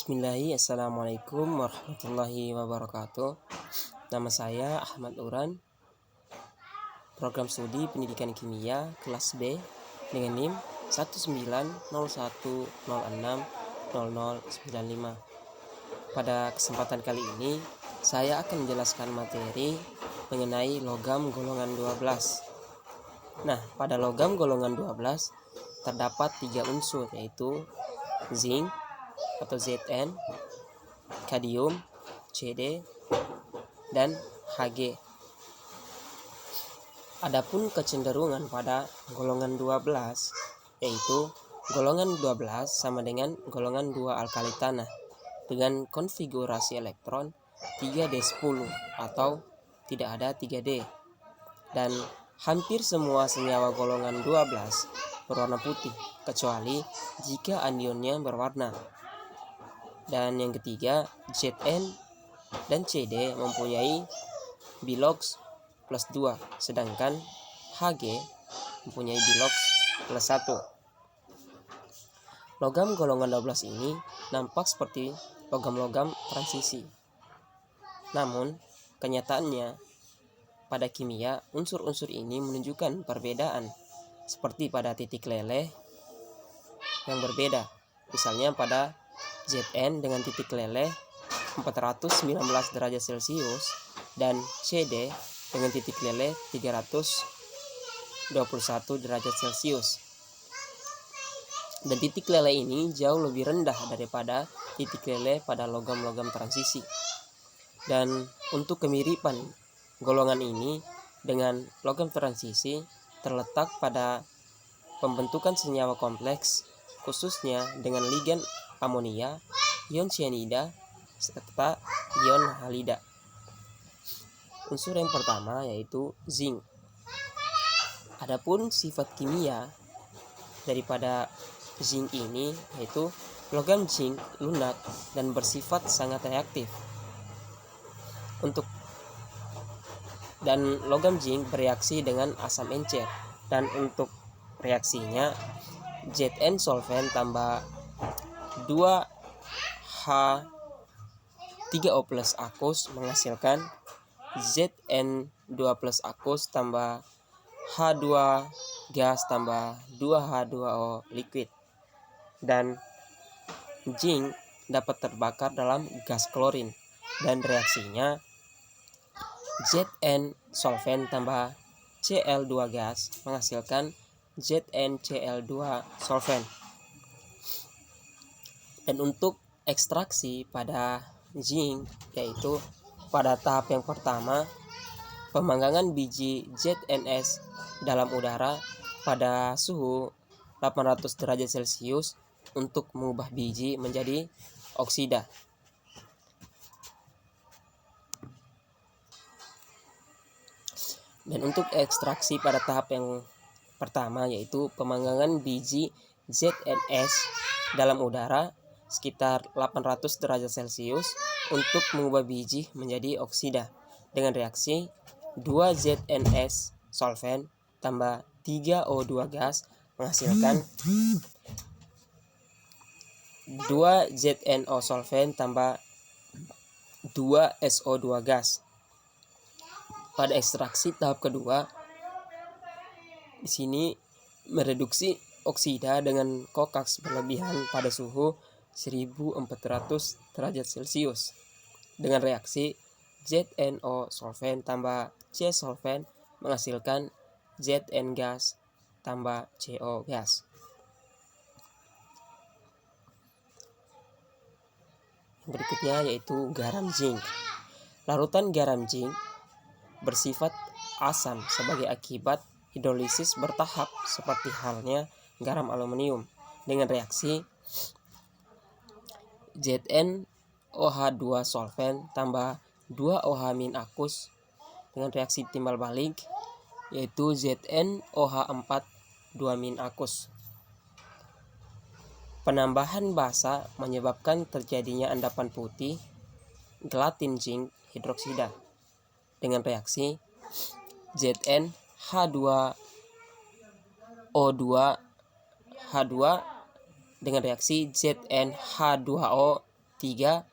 Bismillahirrahmanirrahim. Assalamualaikum warahmatullahi wabarakatuh. Nama saya Ahmad Uran, program studi pendidikan kimia kelas B dengan NIM 19010600095. Pada kesempatan kali ini saya akan menjelaskan materi mengenai logam golongan 12. Nah, pada logam golongan 12 terdapat 3 unsur, yaitu zinc atau Zn, kadium Cd, dan Hg. Adapun kecenderungan pada golongan 12 yaitu golongan 12 sama dengan golongan 2 alkali tanah dengan konfigurasi elektron 3d10 atau tidak ada 3d, dan hampir semua senyawa golongan 12 berwarna putih kecuali jika anionnya berwarna. Dan yang ketiga, Zn dan Cd mempunyai bilox plus 2, sedangkan Hg mempunyai bilox plus 1. Logam golongan 12 ini nampak seperti logam-logam transisi. Namun, kenyataannya pada kimia unsur-unsur ini menunjukkan perbedaan, seperti pada titik leleh yang berbeda. Misalnya pada Zn dengan titik leleh 419 derajat Celcius dan Cd dengan titik leleh 321 derajat Celcius. Dan titik leleh ini jauh lebih rendah daripada titik leleh pada logam-logam transisi. Dan untuk kemiripan golongan ini dengan logam transisi terletak pada pembentukan senyawa kompleks, khususnya dengan ligan amonia, ion cyanida, serta ion halida. Unsur yang pertama yaitu zinc. Adapun sifat kimia daripada zinc ini yaitu logam zinc lunak dan bersifat sangat reaktif. Dan logam zinc bereaksi dengan asam encer, dan untuk reaksinya Zn solvent tambah 2H3O plus aqueous menghasilkan Zn2 plus aqueous tambah H2 gas tambah 2H2O liquid. Dan zinc dapat terbakar dalam gas klorin, dan reaksinya Zn solvent tambah Cl2 gas menghasilkan ZnCl2 solvent. Dan untuk ekstraksi pada zinc yaitu pada tahap yang pertama, pemanggangan biji ZnS dalam udara pada suhu 800 derajat Celcius untuk mengubah biji menjadi oksida. Dan untuk ekstraksi pada tahap yang pertama yaitu pemanggangan biji ZnS dalam udara sekitar 800 derajat Celcius untuk mengubah biji menjadi oksida dengan reaksi 2ZnS solvent tambah 3O2 gas menghasilkan 2ZnO solvent tambah 2SO2 gas. Pada ekstraksi tahap kedua, di sini mereduksi oksida dengan kokaks berlebihan pada suhu 1400 derajat Celcius dengan reaksi ZnO solvent tambah C solvent menghasilkan Zn gas tambah CO gas. Berikutnya yaitu garam zinc. Larutan garam zinc bersifat asam sebagai akibat hidrolisis bertahap seperti halnya garam aluminium dengan reaksi ZnOH2 solvent tambah 2OH- aqueous dengan reaksi timbal balik yaitu ZnOH4 2- aqueous. Penambahan basa menyebabkan terjadinya endapan putih gelatin zinc hidroksida dengan reaksi ZnH2O2H2 dengan reaksi ZnH2O 3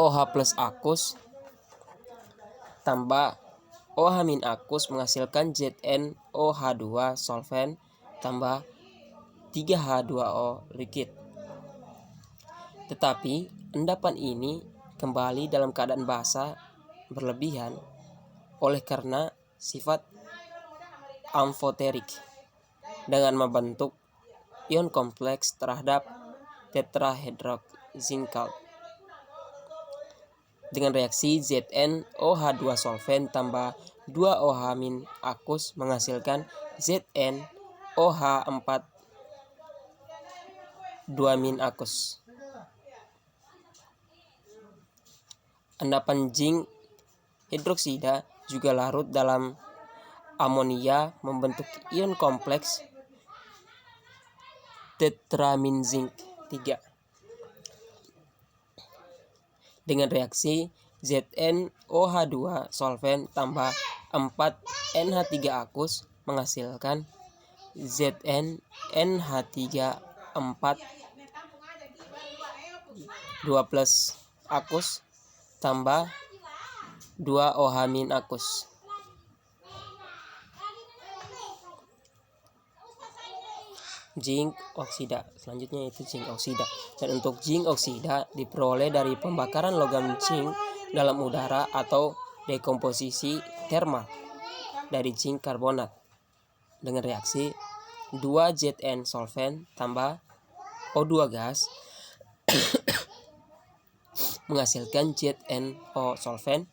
OH plus akus tambah OH min akus menghasilkan ZnOH2 solvent tambah 3H2O liquid. Tetapi endapan ini kembali dalam keadaan basa berlebihan oleh karena sifat amfoterik dengan membentuk ion kompleks terhadap tetrahydrozincalt dengan reaksi ZnOH2 solvent tambah 2OH min akus menghasilkan ZnOH4 2 min akus. Endapan zinc hidroksida juga larut dalam amonia membentuk ion kompleks tetramin zinc 3 dengan reaksi ZnOH2 solvent tambah 4NH3 akus menghasilkan ZnNH3 4 2 plus akus tambah 2OH min akus. Zinc oksida, selanjutnya itu zinc oksida. Dan untuk zinc oksida diperoleh dari pembakaran logam zinc dalam udara atau dekomposisi termal dari zinc karbonat dengan reaksi 2Zn solvent tambah O2 gas menghasilkan ZnO solvent,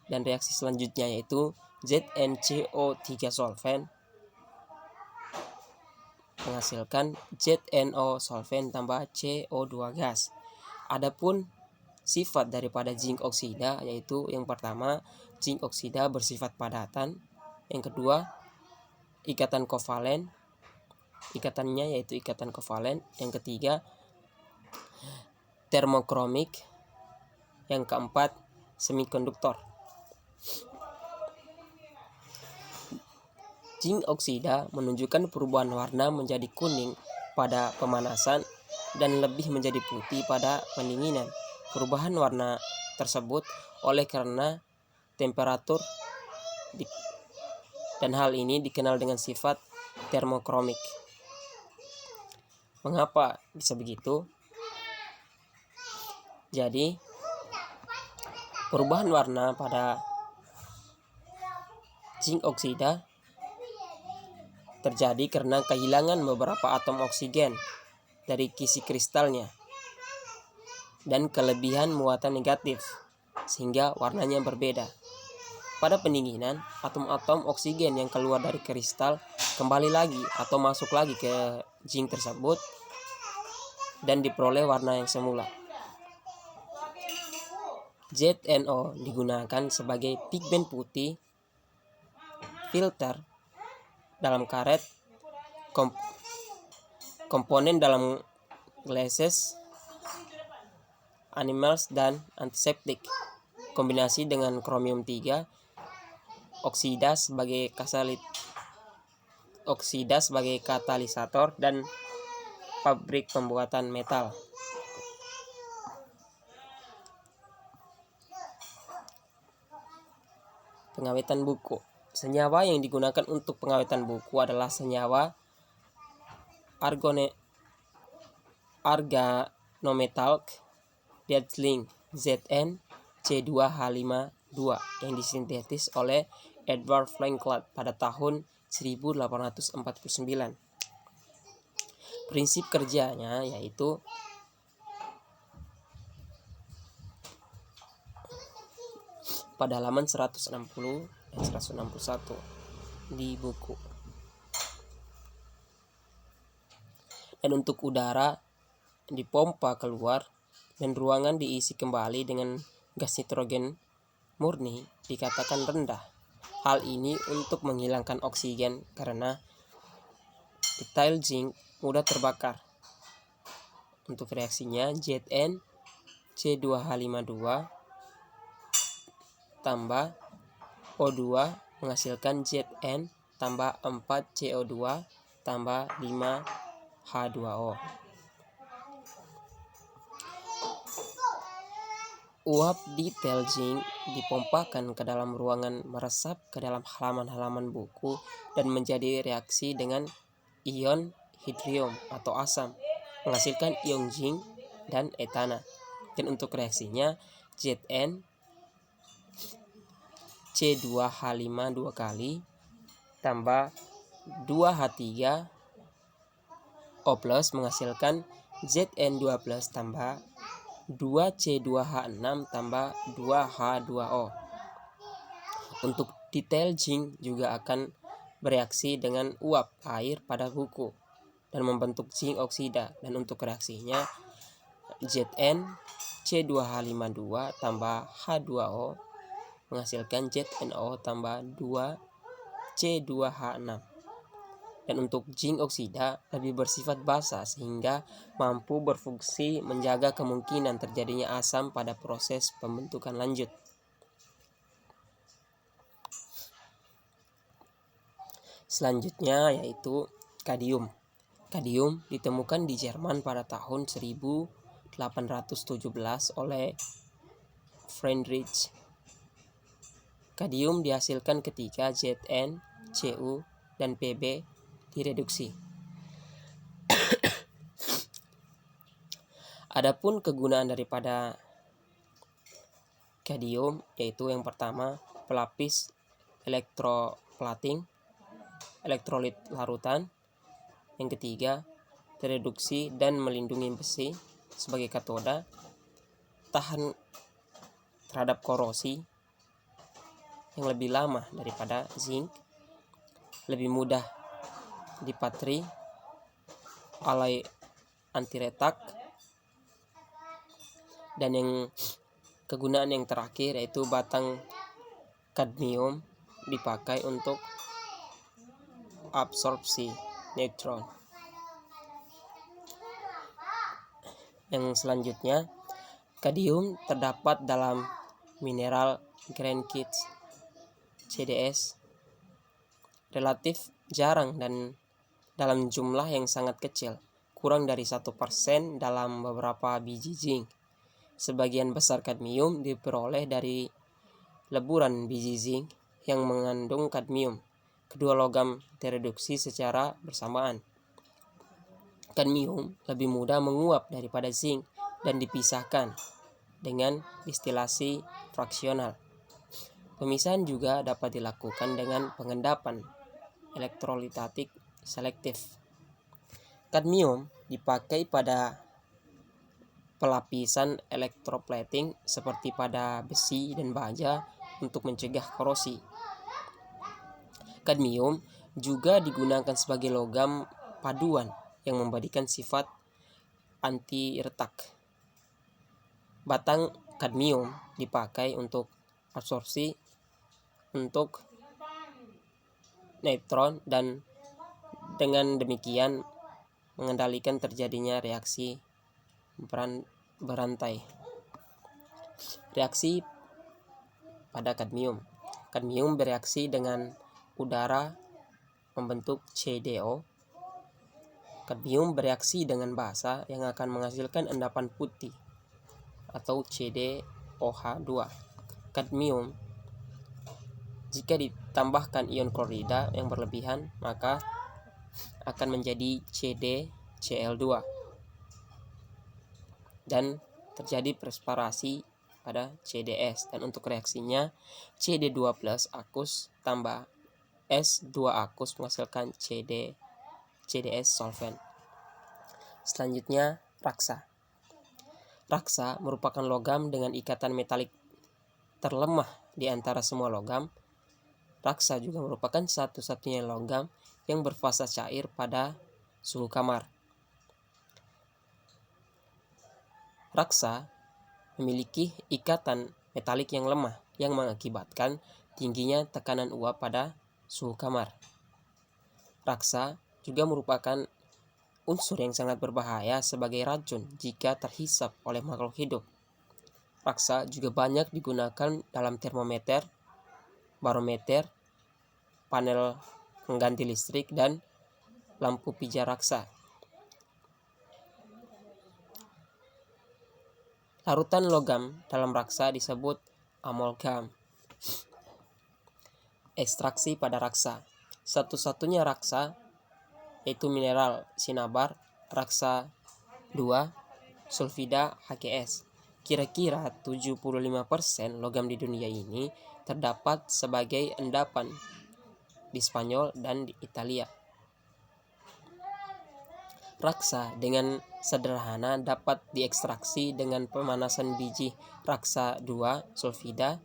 dan reaksi selanjutnya yaitu ZnCO3 solvent menghasilkan ZnO solvent tambah CO2 gas. Adapun sifat daripada zinc oksida yaitu yang pertama, zinc oksida bersifat padatan, yang kedua ikatan kovalen, ikatannya yaitu ikatan kovalen, yang ketiga termokromik, yang keempat semikonduktor. Zinc oksida menunjukkan perubahan warna menjadi kuning pada pemanasan dan lebih menjadi putih pada pendinginan. Perubahan warna tersebut oleh karena temperatur dan hal ini dikenal dengan sifat termokromik. Mengapa bisa begitu? Jadi perubahan warna pada zinc oksida terjadi karena kehilangan beberapa atom oksigen dari kisi kristalnya dan kelebihan muatan negatif sehingga warnanya berbeda. Pada pendinginan, atom-atom oksigen yang keluar dari kristal kembali lagi atau masuk lagi ke zinc tersebut dan diperoleh warna yang semula. ZnO digunakan sebagai pigmen putih filter dalam karet, komponen dalam glasses, animals, dan antiseptik. Kombinasi dengan kromium 3 oksida sebagai katalisator dan pabrik pembuatan metal. Pengawetan buku. Senyawa yang digunakan untuk pengawetan buku adalah senyawa organometallic Diethylene ZnC2H52 yang disintetis oleh Edward Frankland pada tahun 1849. Prinsip kerjanya yaitu pada halaman 160 dan 161 di buku. Dan untuk udara dipompa keluar dan ruangan diisi kembali dengan gas nitrogen murni dikatakan rendah. Hal ini untuk menghilangkan oksigen karena detail zinc mudah terbakar. Untuk reaksinya ZnC2H52 tambah O2 menghasilkan Zn tambah 4CO2 tambah 5H2O. Uap detail zinc dipompakan ke dalam ruangan meresap ke dalam halaman-halaman buku dan menjadi reaksi dengan ion hidrium atau asam, menghasilkan ion zinc dan etana. Dan untuk reaksinya, Zn C2H5 2 kali tambah 2H3O plus menghasilkan Zn2 plus tambah 2C2H6 tambah 2H2O. Untuk detail zinc juga akan bereaksi dengan uap air pada buku dan membentuk zinc oksida. Dan untuk reaksinya, Zn C2H52 tambah H2O menghasilkan ZnO tambah 2C2H6. Dan untuk zinc oksida lebih bersifat basa sehingga mampu berfungsi menjaga kemungkinan terjadinya asam pada proses pembentukan lanjut. Selanjutnya yaitu kadium. Kadium ditemukan di Jerman pada tahun 1817 oleh Friedrich. Kadium dihasilkan ketika Zn, Cu, dan Pb direduksi. Adapun kegunaan daripada kadium yaitu yang pertama, pelapis elektroplating, elektrolit larutan. Yang ketiga, tereduksi dan melindungi besi sebagai katoda, tahan terhadap korosi yang lebih lama daripada zinc, lebih mudah dipatri, alloy anti retak. Dan yang kegunaan yang terakhir yaitu batang kadmium dipakai untuk absorpsi neutron. Yang selanjutnya, kadium terdapat dalam mineral granites CdS, relatif jarang dan dalam jumlah yang sangat kecil, kurang dari 1% dalam beberapa biji zinc. Sebagian besar kadmium diperoleh dari leburan biji zinc yang mengandung kadmium. Kedua logam tereduksi secara bersamaan. Kadmium lebih mudah menguap daripada zinc dan dipisahkan dengan distilasi fraksional. Pemisahan juga dapat dilakukan dengan pengendapan elektrolitatik selektif. Kadmium dipakai pada pelapisan elektroplating seperti pada besi dan baja untuk mencegah korosi. Kadmium juga digunakan sebagai logam paduan yang memberikan sifat anti retak. Batang kadmium dipakai untuk absorpsi untuk neutron dan dengan demikian mengendalikan terjadinya reaksi berantai. Reaksi pada kadmium. Kadmium bereaksi dengan udara membentuk CdO. Kadmium bereaksi dengan basa yang akan menghasilkan endapan putih atau CdOH2. Kadmium jika ditambahkan ion klorida yang berlebihan maka akan menjadi CdCl2 dan terjadi perspirasi pada CdS. Dan untuk reaksinya, Cd2 plus akus tambah S2 akus menghasilkan CdS solvent. Selanjutnya, raksa. Raksa merupakan logam dengan ikatan metalik terlemah di antara semua logam. Raksa juga merupakan satu-satunya logam yang berfasa cair pada suhu kamar. Raksa memiliki ikatan metalik yang lemah yang mengakibatkan tingginya tekanan uap pada suhu kamar. Raksa juga merupakan unsur yang sangat berbahaya sebagai racun jika terhisap oleh makhluk hidup. Raksa juga banyak digunakan dalam termometer, barometer, panel pengganti listrik, dan lampu pijar raksa. Larutan logam dalam raksa disebut amalgam. Ekstraksi pada raksa. Satu-satunya raksa yaitu mineral sinabar raksa 2 sulfida HGS. Kira-kira 75% logam di dunia ini terdapat sebagai endapan di Spanyol dan di Italia. Raksa dengan sederhana dapat diekstraksi dengan pemanasan biji raksa 2 sulfida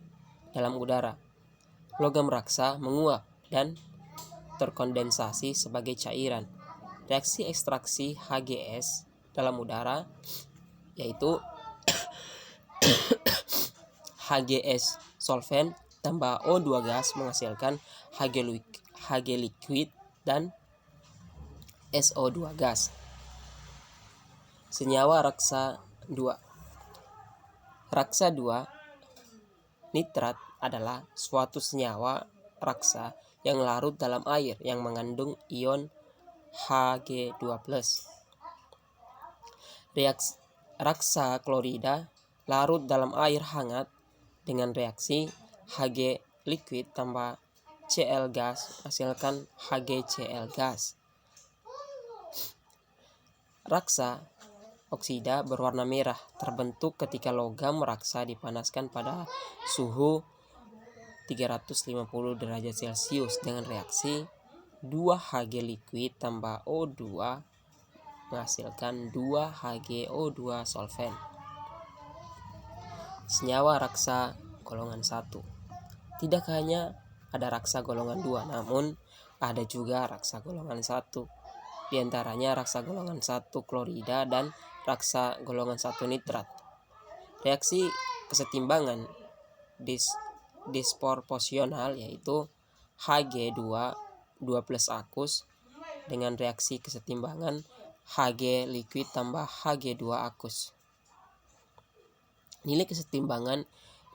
dalam udara. Logam raksa menguap dan terkondensasi sebagai cairan. Reaksi ekstraksi HGS dalam udara yaitu HGS solvent tambah O2 gas menghasilkan Hg liquid dan SO2 gas. Senyawa raksa 2. Raksa 2 nitrat adalah suatu senyawa raksa yang larut dalam air yang mengandung ion Hg2+. Raksa klorida larut dalam air hangat dengan reaksi Hg liquid tambah Cl gas menghasilkan HgCl gas. Raksa oksida berwarna merah terbentuk ketika logam raksa dipanaskan pada suhu 350 derajat Celcius dengan reaksi 2Hg liquid tambah O2 menghasilkan 2HgO2 solvent. Senyawa raksa golongan 1. Tidak hanya ada raksa golongan 2, namun ada juga raksa golongan 1. Di antaranya raksa golongan 1 klorida dan raksa golongan 1 nitrat. Reaksi kesetimbangan disproporsional yaitu Hg2 2+ akus dengan reaksi kesetimbangan Hg liquid tambah Hg2 akus. Nilai kesetimbangan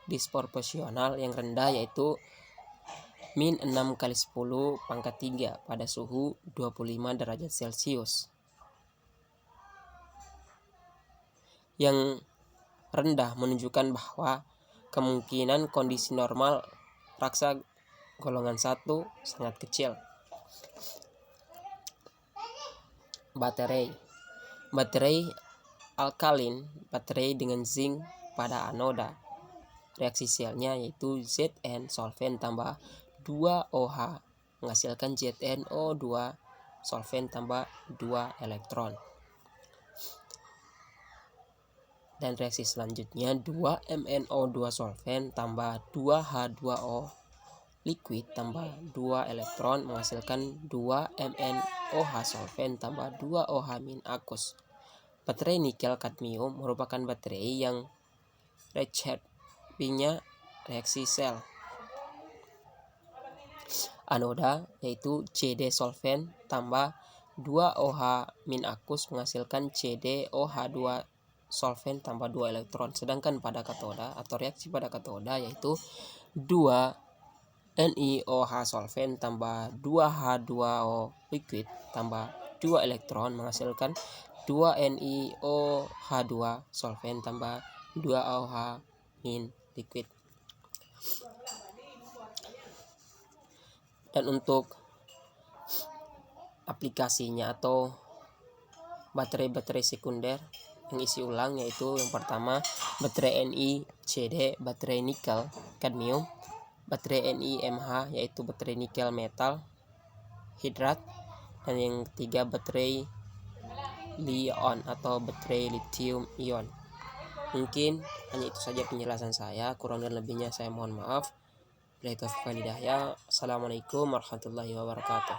disproporsional yang rendah yaitu min 6 kali 10 pangkat 3 pada suhu 25 derajat Celcius. Yang rendah menunjukkan bahwa kemungkinan kondisi normal raksa golongan 1 sangat kecil. Baterai alkalin, baterai dengan zinc pada anoda. Reaksi selnya yaitu Zn solvent tambah 2OH menghasilkan ZnO2 solvent tambah 2 elektron. Dan reaksi selanjutnya 2MnO2 solvent tambah 2H2O liquid tambah 2 elektron menghasilkan 2MnOH solvent tambah 2OH- akus. Baterai nikel kadmium merupakan baterai yang Ricciardi-nya reaksi sel. Anoda yaitu CD solvent tambah 2OH- akus menghasilkan CdOH2 solvent tambah 2 elektron. Sedangkan pada katoda atau reaksi pada katoda yaitu 2NiOH solvent tambah 2H2O liquid tambah 2 elektron menghasilkan 2NiOH2 solvent tambah 2OH- liquid. Dan untuk aplikasinya atau baterai-baterai sekunder yang isi ulang yaitu yang pertama baterai NiCd, baterai nikel kadmium, baterai NiMH yaitu baterai nikel metal hidrat, dan yang ketiga baterai Li-ion atau baterai lithium ion. Mungkin hanya itu saja penjelasan saya, kurang dan lebihnya saya mohon maaf. Assalamualaikum warahmatullahi wabarakatuh.